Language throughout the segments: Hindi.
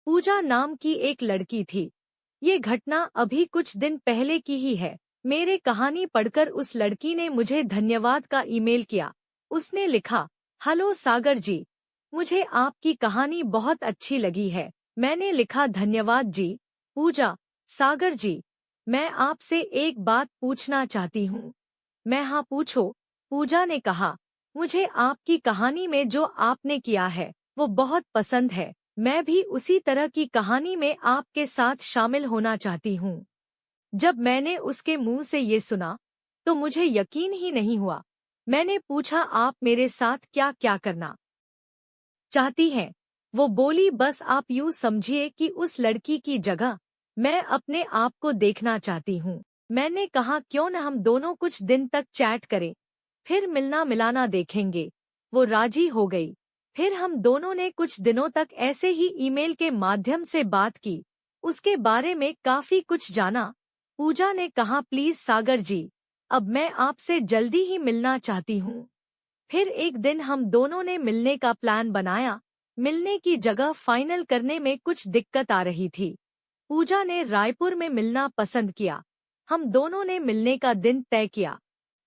पूजा नाम की एक लड़की थी। ये घटना अभी कुछ दिन पहले की ही है। मेरे कहानी पढ़कर उस लड़की ने मुझे धन्यवाद का ईमेल किया। उसने लिखा, हेलो सागर जी, मुझे आपकी कहानी बहुत अच्छी लगी है। मैंने लिखा, धन्यवाद जी। पूजा, सागर जी, मैं आपसे एक बात पूछना चाहती हूँ। मैं, हाँ पूछो। पूजा ने कहा, मुझे आपकी कहानी में जो आपने किया है वो बहुत पसंद है। मैं भी उसी तरह की कहानी में आपके साथ शामिल होना चाहती हूँ। जब मैंने उसके मुंह से ये सुना तो मुझे यकीन ही नहीं हुआ। मैंने पूछा, आप मेरे साथ क्या क्या करना चाहती हैं? वो बोली, बस आप यूं समझिए कि उस लड़की की जगह मैं अपने आप को देखना चाहती हूँ। मैंने कहा, क्यों न हम दोनों कुछ दिन तक चैट करें, फिर मिलना मिलाना देखेंगे। वो राजी हो गई। फिर हम दोनों ने कुछ दिनों तक ऐसे ही ईमेल के माध्यम से बात की। उसके बारे में काफी कुछ जाना। पूजा ने कहा, प्लीज सागर जी, अब मैं आपसे जल्दी ही मिलना चाहती हूँ। फिर एक दिन हम दोनों ने मिलने का प्लान बनाया। मिलने की जगह फाइनल करने में कुछ दिक्कत आ रही थी। पूजा ने रायपुर में मिलना पसंद किया। हम दोनों ने मिलने का दिन तय किया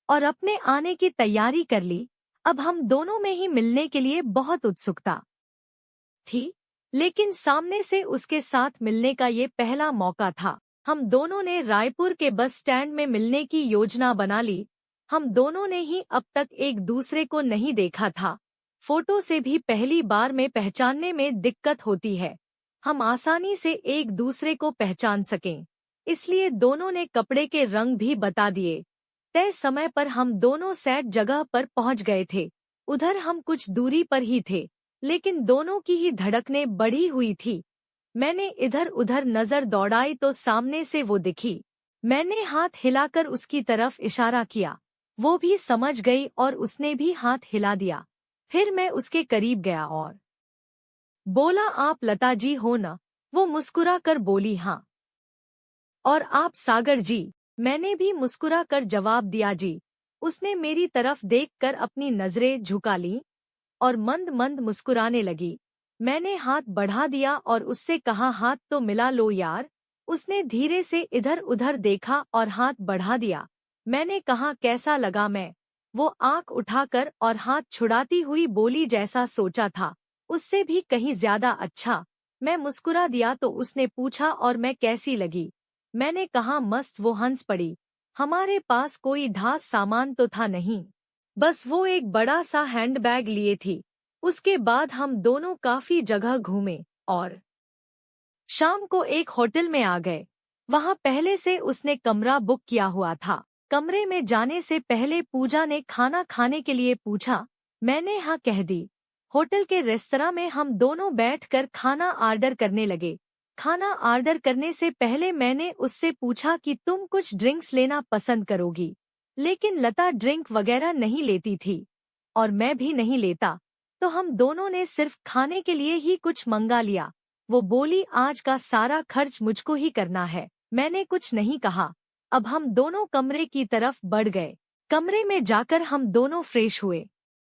और अपने आने की तैयारी कर ली। अब हम दोनों में ही मिलने के लिए बहुत उत्सुकता थी, लेकिन सामने से उसके साथ मिलने का ये पहला मौका था। हम दोनों ने रायपुर के बस स्टैंड में मिलने की योजना बना ली। हम दोनों ने ही अब तक एक दूसरे को नहीं देखा था। फोटो से भी पहली बार में पहचानने में दिक्कत होती है। हम आसानी से एक दूसरे को पहचान सकें, इसलिए दोनों ने कपड़े के रंग भी बता दिए। तय समय पर हम दोनों सेट जगह पर पहुंच गए थे। उधर हम कुछ दूरी पर ही थे, लेकिन दोनों की ही धड़कनें बढ़ी हुई थी। मैंने इधर उधर नजर दौड़ाई तो सामने से वो दिखी। मैंने हाथ हिलाकर उसकी तरफ इशारा किया। वो भी समझ गई और उसने भी हाथ हिला दिया। फिर मैं उसके करीब गया और बोला, आप लता जी हो ना? वो मुस्कुरा कर बोली, हाँ। और आप सागर जी? मैंने भी मुस्कुरा कर जवाब दिया, जी। उसने मेरी तरफ देखकर अपनी नजरें झुका लीं और मंद मंद मुस्कुराने लगी। मैंने हाथ बढ़ा दिया और उससे कहा, हाथ तो मिला लो यार। उसने धीरे से इधर उधर देखा और हाथ बढ़ा दिया। मैंने कहा, कैसा लगा? मैं, वो आंख उठाकर और हाथ छुड़ाती हुई बोली, जैसा सोचा था उससे भी कहीं ज्यादा अच्छा। मैं मुस्कुरा दिया तो उसने पूछा, और मैं कैसी लगी? मैंने कहा, मस्त। वो हंस पड़ी। हमारे पास कोई ढास सामान तो था नहीं, बस वो एक बड़ा सा हैंडबैग लिए थी। उसके बाद हम दोनों काफी जगह घूमे और शाम को एक होटल में आ गए। वहां पहले से उसने कमरा बुक किया हुआ था। कमरे में जाने से पहले पूजा ने खाना खाने के लिए पूछा। मैंने हाँ कह दी। होटल के रेस्तरां में हम दोनों बैठकर खाना ऑर्डर करने लगे। खाना ऑर्डर करने से पहले मैंने उससे पूछा कि तुम कुछ ड्रिंक्स लेना पसंद करोगी, लेकिन लता ड्रिंक वगैरह नहीं लेती थी और मैं भी नहीं लेता, तो हम दोनों ने सिर्फ खाने के लिए ही कुछ मंगा लिया। वो बोली, आज का सारा खर्च मुझको ही करना है। मैंने कुछ नहीं कहा। अब हम दोनों कमरे की तरफ बढ़ गए। कमरे में जाकर हम दोनों फ्रेश हुए।